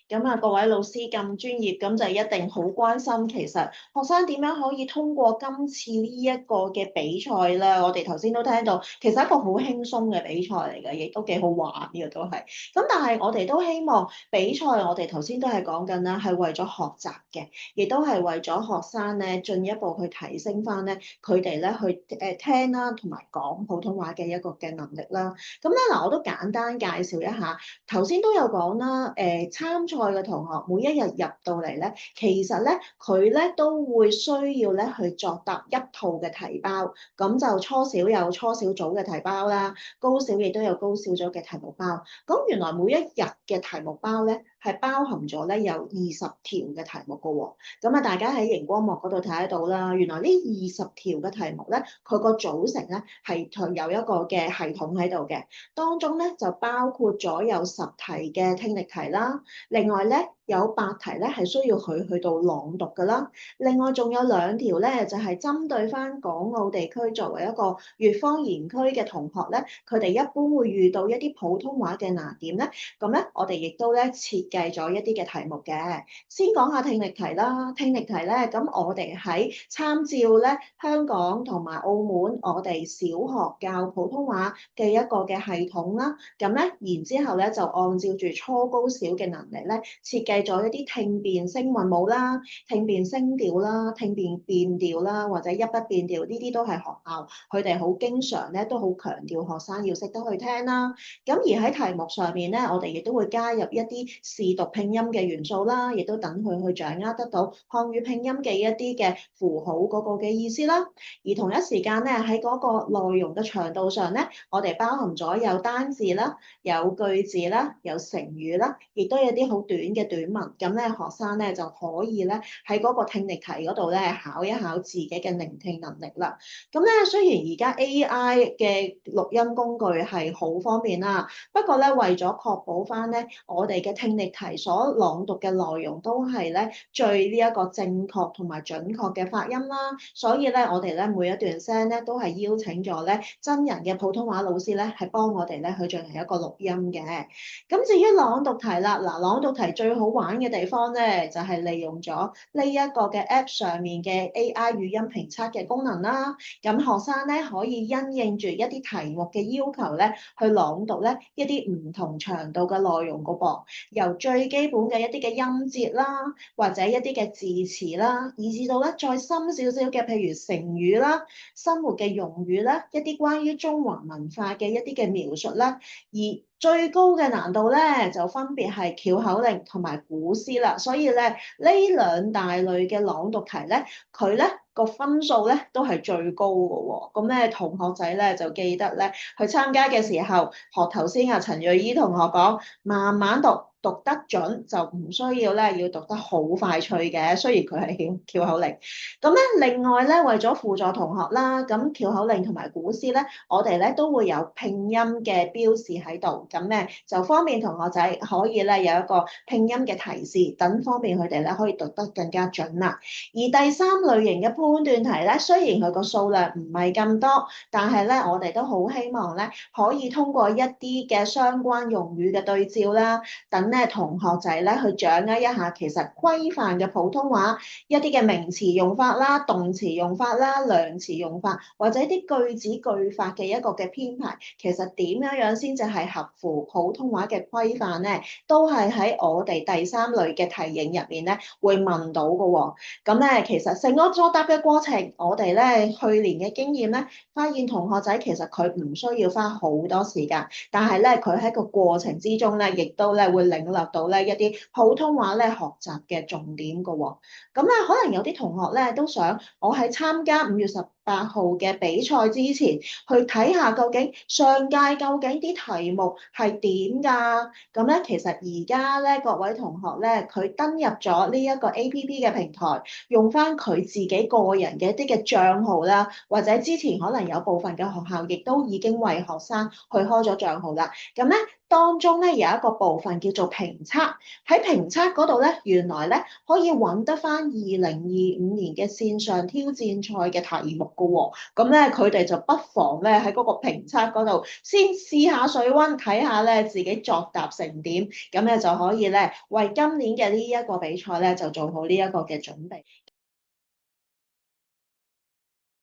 咁啊，各位老師咁專業，咁就一定好關心其實學生點樣可以通過今次呢一個嘅比賽啦。我哋頭先都聽到，其實一個好輕鬆嘅比賽嚟嘅，亦都幾好玩嘅都係。咁但係我哋都希望比賽，我哋頭先都係講緊啦，係為咗學習嘅，亦都係為咗學生咧進一步去提升翻咧佢哋咧去聽啦，同埋講普通話嘅一個嘅能力啦。咁咧嗱，我都簡單介紹一下。頭先都有講啦，參賽嘅同學每一日入到嚟咧，其實咧佢咧都會需要咧去作答一套嘅題包，咁就初小有初小組嘅題包啦，高小亦都有高小組嘅題目包。咁原來每一日嘅題目包咧係包含咗咧有20條嘅題目㗎喎。咁啊，大家喺熒光幕嗰度睇得到啦。原來呢20條嘅題目咧，佢個組成咧係有一個嘅系統喺度嘅。當中咧就包括咗有10題嘅聽力題啦，另外咧有8題咧係需要佢去到朗讀㗎啦，另外仲有2條咧就係針對翻港澳地區作為一個粵方言區嘅同學咧，佢哋一般會遇到一啲普通話嘅難點咧，咁咧我哋亦都咧設計咗一啲嘅題目嘅。先講下聽力題啦，聽力題咧，咁我哋喺參照咧香港同埋澳門我哋小學教普通話嘅一個嘅系統啦，咁咧然之後咧就按照住初高小嘅能力咧，設計咗一啲聽辨聲韻母啦、聽辨聲調啦、聽辨變調啦，或者一筆變調，呢啲都係學校佢哋好經常咧都好強調學生要識得去聽啦。咁而喺題目上面咧，我哋亦都會加入一啲試讀拼音嘅元素啦，亦都等佢去掌握得到漢語拼音嘅一啲嘅符號嗰個嘅意思啦。而同一時間咧喺嗰個內容嘅長度上咧，我哋包含咗有單字啦、有句子啦、有成語啦，亦都有啲好短嘅短文。咁咧學生咧就可以咧喺嗰個聽力題嗰度咧考一考自己嘅聆聽能力啦。咁咧雖然而家 AI 嘅錄音工具係好方便啦，不過咧為咗確保翻咧我哋嘅聽力題所朗讀嘅內容都係咧最呢一個正確同埋準確嘅發音啦，所以咧我哋咧每一段聲咧都係邀請咗咧真人嘅普通話老師咧係幫我哋咧去進行一個錄音嘅。咁至於朗讀題啦，嗱，朗讀題最好玩嘅地方咧就係利用咗呢一個嘅 App 上面嘅 AI 語音評測嘅功能啦。咁學生咧可以因應住一啲題目嘅要求咧，去朗讀咧一啲唔同長度嘅內容個噃，由最基本嘅一啲嘅音節啦，或者一啲嘅字詞啦，以至到咧再深少少嘅，譬如成語啦、生活嘅用語啦，一啲關於中華文化嘅一啲嘅描述啦，而最高嘅難度咧就分別係繞口令同埋古詩啦，所以咧呢兩大類嘅朗讀題咧，佢咧個分數咧都係最高嘅喎。咁咧同學仔咧就記得咧去參加嘅時候，學頭先阿陳瑞依同學講，慢慢讀。讀得準就唔需要咧，要讀得好快脆嘅。雖然佢係翹口令，咁咧另外咧為咗輔助同學啦，咁翹口令同埋古詩咧，我哋咧都會有拼音嘅標示喺度，咁咧就方便同學仔可以咧有一個拼音嘅提示，等方便佢哋咧可以讀得更加準啦。而第三類型嘅判斷題咧，雖然佢個數量唔係咁多，但係咧我哋都好希望咧可以通過一啲嘅相關用語嘅對照啦，等同學仔咧去掌握一下其實規範嘅普通話一啲嘅名詞用法啦、動詞用法啦、量詞用法，或者啲句子句法嘅一個嘅編排，其實點樣先至係合乎普通話嘅規範咧？都係喺我哋第三類嘅題型入面咧會問到嘅喎。咁咧其實成個作答嘅過程，我哋咧去年嘅經驗咧，發現同學仔其實佢唔需要花好多時間，但係咧佢喺個過程之中咧，亦都咧會領略到咧一啲普通話咧學習嘅重點㗎喎。咁咧可能有啲同學咧都想我喺參加5月18號嘅比賽之前，去睇下究竟上屆究竟啲題目係點㗎？咁咧其實而家咧各位同學咧，佢登入咗呢一個 APP 嘅平台，用翻佢自己個人嘅一啲嘅帳號啦，或者之前可能有部分嘅學校亦都已經為學生去開咗帳號啦。咁咧當中咧有一個部分叫做評測，喺評測嗰度咧，原來咧可以揾得翻2025年嘅線上挑戰賽嘅題目㗎喎。咁咧佢哋就不妨咧喺嗰個評測嗰度先試下水溫，睇下咧自己作答成點，咁咧就可以咧為今年嘅呢一個比賽咧就做好呢一個嘅準備。